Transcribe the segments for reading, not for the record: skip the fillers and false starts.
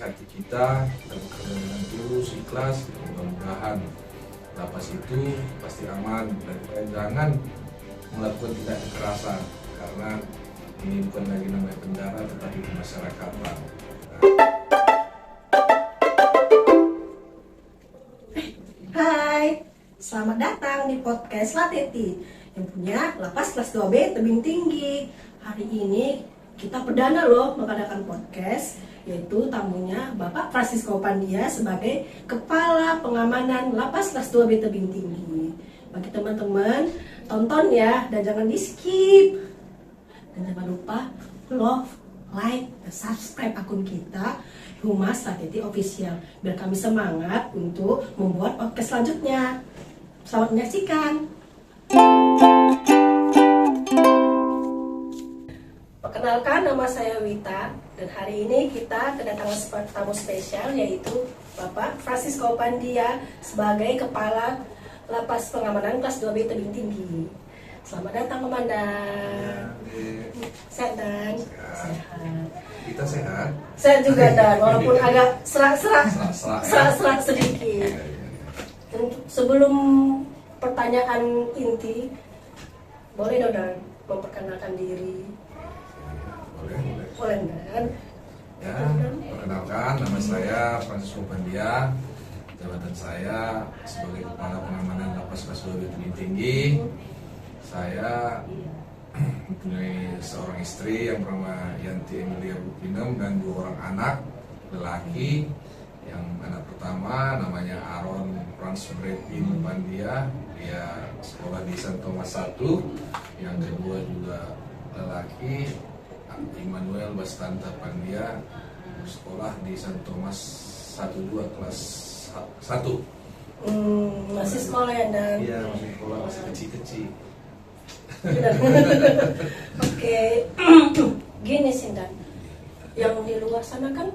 hati kita bekerja dengan tulus, ikhlas. Mudah-mudahan lapas itu pasti aman dan jangan melakukan tindak kekerasan karena ini bukan lagi namanya penjara tetapi pemasyarakatan. Hai, selamat datang di podcast Lateti yang punya lapas kelas 2B Tebing Tinggi. Hari ini kita perdana loh mengadakan podcast, yaitu tamunya Bapak Francisco Pandia sebagai Kepala Pengamanan Lapas kelas 2B Tebing Tinggi. Bagi teman-teman, tonton ya dan jangan di skip. Dan jangan lupa love, like, dan subscribe akun kita Humas Lateti Official biar kami semangat untuk membuat podcast selanjutnya. Selamat menyaksikan. Perkenalkan, nama saya Wita dan hari ini kita kedatangan tamu spesial yaitu Bapak Francisco Pandia sebagai Kepala Lapas Pengamanan kelas 2B Tebing Tinggi. Selamat datang Komandan. Sehat dan sehat. Kita sehat. Saya juga dan walaupun agak serak sedikit. Dan sebelum pertanyaan inti, boleh Dan memperkenalkan diri. Boleh Dan. Ya, perkenalkan nama saya Francisco Pandia. Jabatan saya sebagai Kepala Pengamanan Lapas kelas 2B Tebing Tinggi. Saya mempunyai seorang istri yang bernama Yanti Emilia Bupinem dan 2 orang anak lelaki. Yang anak pertama namanya Aaron Franz Brepin Pandia, dia sekolah di San Thomas 1. Yang kedua juga lelaki, Immanuel Bastanta Pandia, sekolah di San Thomas 1-2 kelas 1. Masih sekolah ya Dan? Iya, masih sekolah, masih kecil-kecil. Oke. Gini sih Dan, yang di luar sana kan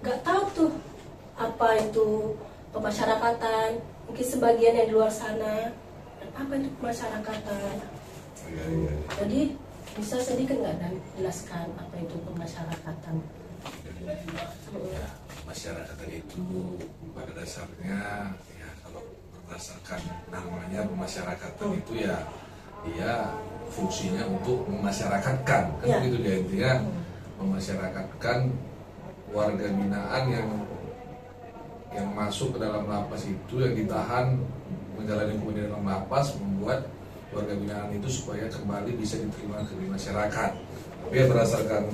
nggak tahu tuh apa itu pemasyarakatan. Mungkin sebagian yang di luar sana apa itu pemasyarakatan. Iya. Jadi bisa sedikit nggak Dan jelaskan apa itu pemasyarakatan? Ya, masyarakat itu pada dasarnya ya kalau berdasarkan namanya pemasyarakatan itu ya dia fungsinya untuk memasyarakatkan kan ya. Begitu dia intinya memasyarakatkan warga binaan yang masuk ke dalam lapas itu, yang ditahan menjalani hukuman di dalam lapas, membuat warga binaan itu supaya kembali bisa diterima ke masyarakat. Tapi ya berdasarkan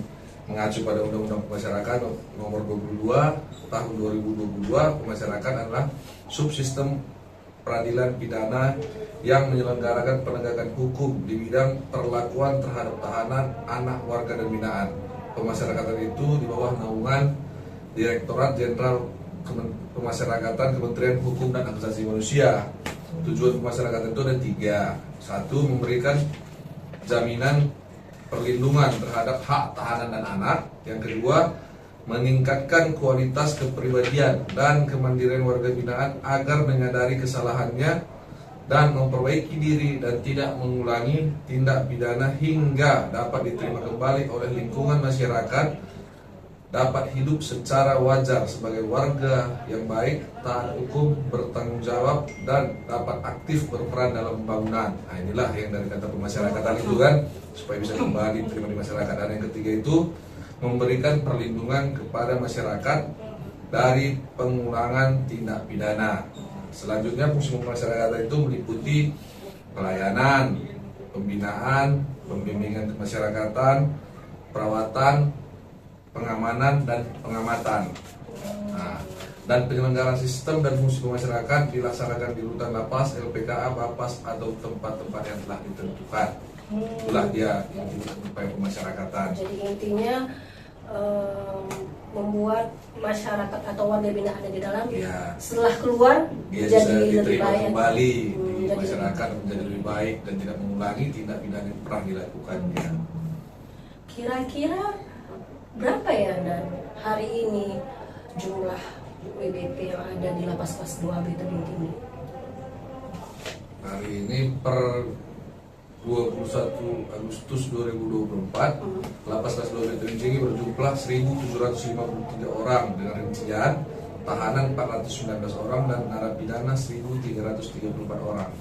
mengacu pada Undang-Undang Pemasyarakatan Nomor 22 Tahun 2022, pemasyarakatan adalah subsistem peradilan pidana yang menyelenggarakan penegakan hukum di bidang perlakuan terhadap tahanan, anak, warga, dan binaan. Pemasyarakatan itu di bawah naungan Direktorat Jenderal Pemasyarakatan Kementerian Hukum dan Hak Asasi Manusia. Tujuan pemasyarakatan itu ada 3. 1. Memberikan jaminan perlindungan terhadap hak tahanan dan anak. Yang kedua, meningkatkan kualitas kepribadian dan kemandirian warga binaan agar menyadari kesalahannya dan memperbaiki diri dan tidak mengulangi tindak pidana hingga dapat diterima kembali oleh lingkungan masyarakat, dapat hidup secara wajar sebagai warga yang baik, taat hukum, bertanggung jawab, dan dapat aktif berperan dalam pembangunan. Nah, inilah yang dari kata pemasyarakatan itu kan, supaya bisa kembali diterima di masyarakat. Dan yang ketiga itu memberikan perlindungan kepada masyarakat dari pengulangan tindak pidana. Selanjutnya fungsi pemasyarakatan itu meliputi pelayanan, pembinaan, pembimbingan kemasyarakatan, perawatan, pengamanan, dan pengamatan. Nah, dan penyelenggaraan sistem dan fungsi pemasyarakatan dilaksanakan di rutan lapas, LPKA, Bapas, atau tempat-tempat yang telah ditentukan. Itulah dia upaya pemasyarakatan. Jadi intinya membuat masyarakat atau warga binaan di dalam setelah keluar jadi lebih baik kembali di masyarakat, menjadi lebih baik dan tidak mengulangi tindak pidana yang pernah dilakukannya. Kira-kira berapa ya Dan hari ini jumlah WBP yang ada di lapas kelas 2B Tebing Tinggi? Hari ini per 21 Agustus 2024, lapas kelas 2B Tebing Tinggi berjumlah 1.753 orang dengan rincian tahanan 419 orang dan narapidana 1.334 orang.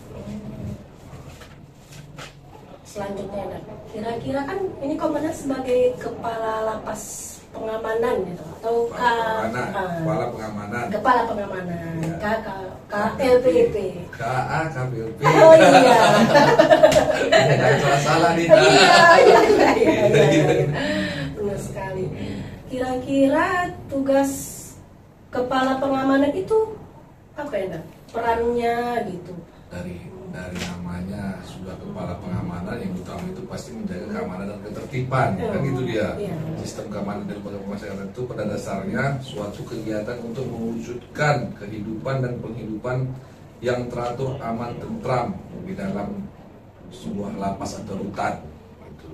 Selanjutnya, Dan, kira-kira kan ini komandan sebagai kepala lapas pengamanan gitu atau Kepala pengamanan. Kepala pengamanan, Ya. KLPP. KAKPLP. Oh iya. Jangan salah nih. Iya. Benar sekali. Kira-kira tugas kepala pengamanan itu apa ya, Dan? Perannya gitu. Dari namanya sudah kepala pengamanan, yang utama itu pasti menjaga keamanan dan ketertiban, kan gitu dia. Iya. Sistem keamanan dan lembaga pemasyarakatan itu pada dasarnya suatu kegiatan untuk mewujudkan kehidupan dan penghidupan yang teratur, aman, tentram di dalam sebuah lapas atau rutan. Gitu.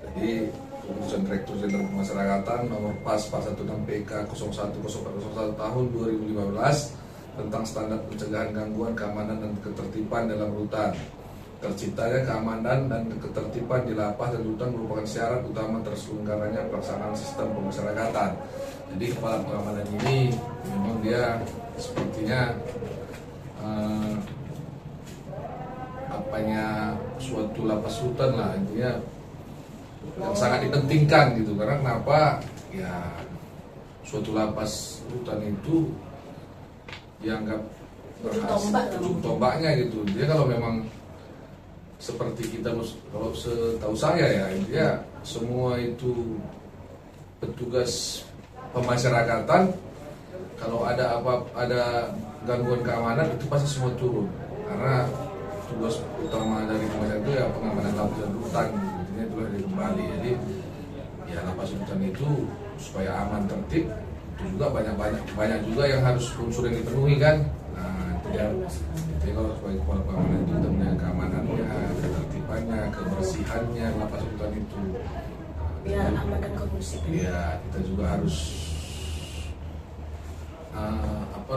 Jadi Keputusan Direktur Jenderal Pemasyarakatan Nomor PAS 416 PK 010401 tahun 2015 tentang standar pencegahan gangguan keamanan dan ketertiban dalam rutan. Terciptanya keamanan dan ketertiban di lapas dan rutan merupakan syarat utama terselenggaranya pelaksanaan sistem pemasyarakatan. Jadi kepala pengamanan ini memang dia sepertinya suatu lapas rutan lah, intinya yang sangat dipentingkan gitu. Karena kenapa? Ya suatu lapas rutan itu dianggap berhasil, ujung tombaknya gitu. Dia kalau memang seperti kita, kalau setahu saya ya, intinya semua itu petugas pemasyarakatan kalau ada gangguan keamanan itu pasti semua turun, karena tugas utama dari pemasyarakatan itu ya pengamanan lapas dan rutan gitu. Intinya itulah dari kembali. Jadi ya lapas rutan itu supaya aman tertib itu juga banyak juga yang harus unsur yang dipenuhi kan. Nah, jadi kalau sebagai kepala pengamanan itu kita punya keamanannya, ketertibannya, kebersihannya lapas rutan itu. Biar aman dan kondusif. Iya, kita juga harus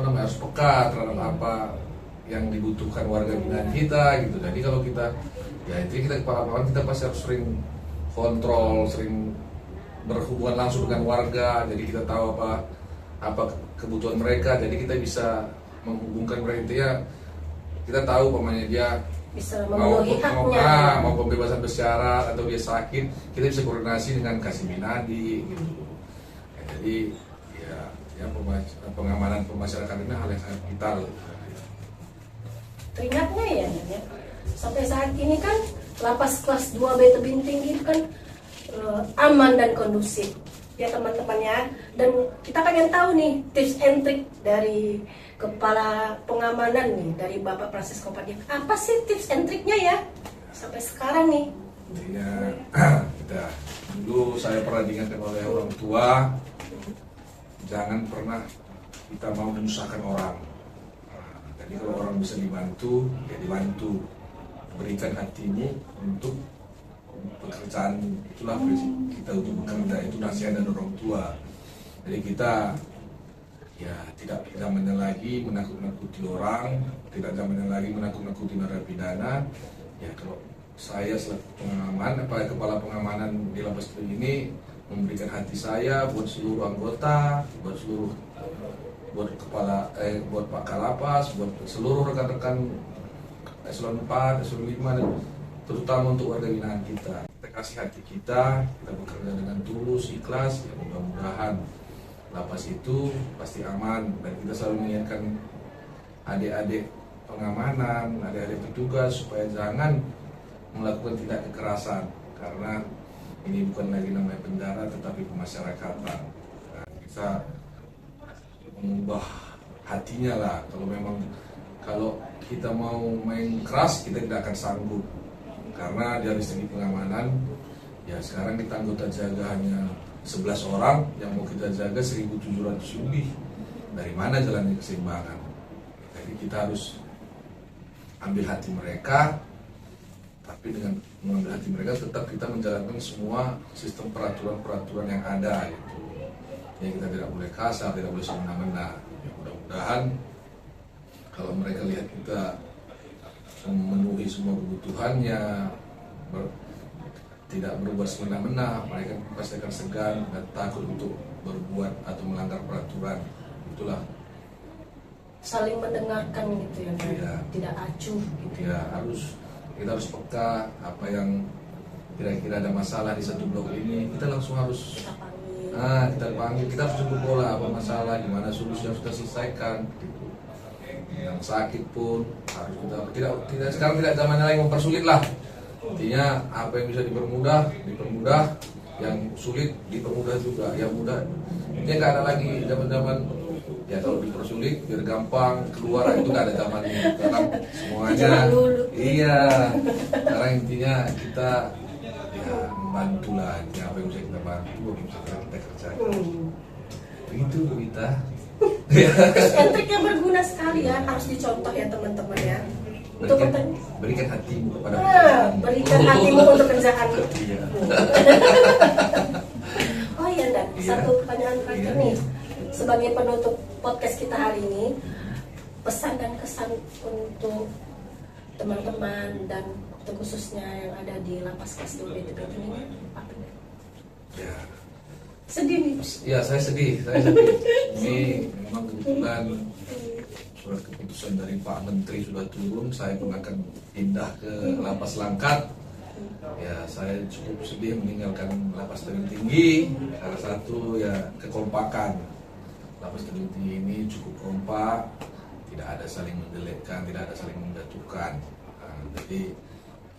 harus peka terhadap apa yang dibutuhkan warga binaan kita gitu. Jadi kalau kita kepala pengamanan, kita pasti harus sering kontrol, sering berhubungan langsung dengan warga, jadi kita tahu apa kebutuhan mereka, jadi kita bisa menghubungkan mereka. Intinya kita tahu pemainnya dia bisa memenuhi haknya, mau pembebasan bersyarat atau dia sakit, kita bisa koordinasi dengan Kasih Minadi gitu. Ya, jadi ya pengamanan pemasyarakatan ini hal yang sangat vital. Teringatnya ya, sampai saat ini kan lapas kelas 2B Tebing Tinggi itu kan aman dan kondusif ya teman-temannya. Dan kita pengen tahu nih tips and trick dari kepala pengamanan nih, dari Bapak Francisco Padilla. Apa sih tips and triknya ya sampai sekarang nih? Ya, dulu saya pernah diingatkan oleh orang tua, jangan pernah kita mau menyusahkan orang. Jadi kalau orang bisa dibantu, ya dibantu. Berikan hatimu untuk pekerjaan, itulah prinsip kita untuk bekerja, itu nasihat dari orang tua. Jadi kita ya tidak zamannya lagi menakut-nakuti orang, tidak zamannya lagi menakut-nakuti narapidana. Ya kalau saya selaku kepala pengamanan di lapas ini memberikan hati saya buat seluruh anggota, buat Pak Kalapas, buat seluruh rekan-rekan eselon 4, eselon 5, dan terutama untuk warga binaan kita. Kita kasih hati kita bekerja dengan tulus, ikhlas, ya mudah-mudahan lapas itu pasti aman. Dan kita selalu mengingatkan adik-adik pengamanan, adik-adik petugas supaya jangan melakukan tindak kekerasan, karena ini bukan lagi namanya penjara tetapi pemasyarakatan. Nah, kita mengubah hatinya lah. Kalau kita mau main keras, kita tidak akan sanggup. Karena dari segi pengamanan, ya sekarang kita anggota jaga hanya 11 orang, yang mau kita jaga 1.700 lebih. Dari mana jalannya keseimbangan? Jadi kita harus ambil hati mereka, tapi dengan mengambil hati mereka tetap kita menjalankan semua sistem peraturan-peraturan yang ada gitu. Ya kita tidak boleh kasar, tidak boleh semena-mena. Ya, mudah-mudahan kalau mereka lihat kita memenuhi semua kebutuhannya, tidak berbuat semena-mena, mereka pasti akan segan dan takut untuk berbuat atau melanggar peraturan. Itulah Saling mendengarkan gitu ya, Pak. Iya. Tidak acuh gitu. ya kita harus peka apa yang kira-kira ada masalah di satu blok ini, kita langsung harus Kita panggil. kita panggil, kita harus jemput bola apa masalah, gimana solusi yang sudah selesaikan gitu. Yang sakit pun harus kita tidak sekarang tidak zamannya lagi mempersulit lah. Intinya apa yang bisa dipermudah, yang sulit dipermudah juga, yang mudah. Intinya nggak ada lagi zaman ya kalau dipersulit biar gampang keluar, itu nggak ada zamannya. Sekarang semuanya Zaman dulu. iya. Sekarang intinya kita ya membantu lah, intinya apa yang bisa kita bantu, apa yang bisa kita kerjakan. Begitu Bu Wita. Entriknya berguna sekali ya, harus dicontoh ya teman-teman ya. Untuk Berikan hatimu kepada berikan hatimu untuk kerjaan. Iya. Oh iya, Dan. Iya. Satu pertanyaan terakhir Iya. nih. Sebagai penutup podcast kita hari ini, pesan dan kesan untuk teman-teman dan khususnya yang ada di lapas kelas 2 BTP ini apa? Ya. Sedih nih. Ya, saya sedih. Ini memang kebetulan surat keputusan dari Pak Menteri sudah turun, saya pun akan pindah ke Lapas Langkat. Ya, saya cukup sedih meninggalkan Lapas Tebing Tinggi. Salah satu ya kekompakan. Lapas Tebing Tinggi ini cukup kompak, tidak ada saling menjelekkan, tidak ada saling menjatuhkan. Nah, jadi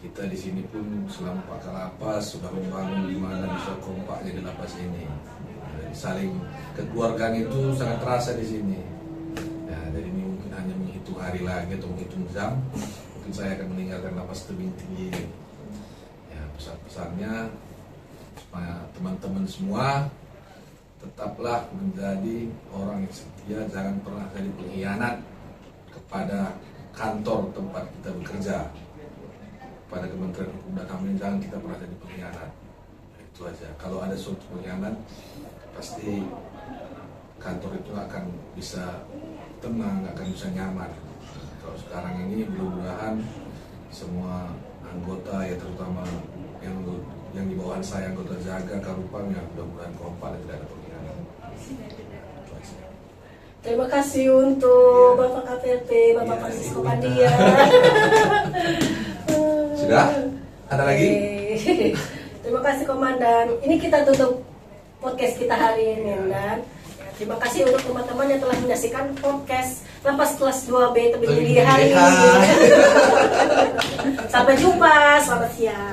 kita di sini pun selama Pak Kalapas sudah membangun gimana bisa kompaknya di lapas ini. Jadi saling kekeluargaan itu sangat terasa di sini. Ya, jadi ini mungkin hanya menghitung hari lagi atau menghitung jam. Mungkin saya akan meninggalkan Lapas Tebing Tinggi. Ya, pesan-pesannya supaya teman-teman semua tetaplah menjadi orang yang setia, jangan pernah jadi pengkhianat kepada kantor tempat kita bekerja, pada Kementerian Hukum dan HAM, jangan kita pernah jadi pengkhianat. Itu aja. Kalau ada suatu pengkhianat, pasti kantor itu akan bisa tenang, akan bisa nyaman. Kalau sekarang ini mudah-mudahan semua anggota ya, terutama yang di bawahan saya, anggota jaga Karupang, yang mudah-mudahan kompak dan tidak ada pengkhianat. Itu aja. Terima kasih untuk Bapak KPLP, Bapak Iya, Francisco Ibu Pandia. Sudah? Ada lagi? Oke. Terima kasih Komandan. Ini kita tutup podcast kita hari ini, Dan. Ya, terima kasih untuk teman-teman yang telah menyaksikan podcast Lapas Kelas 2B Tebing Tinggi hari ini. Sampai jumpa, selamat siang.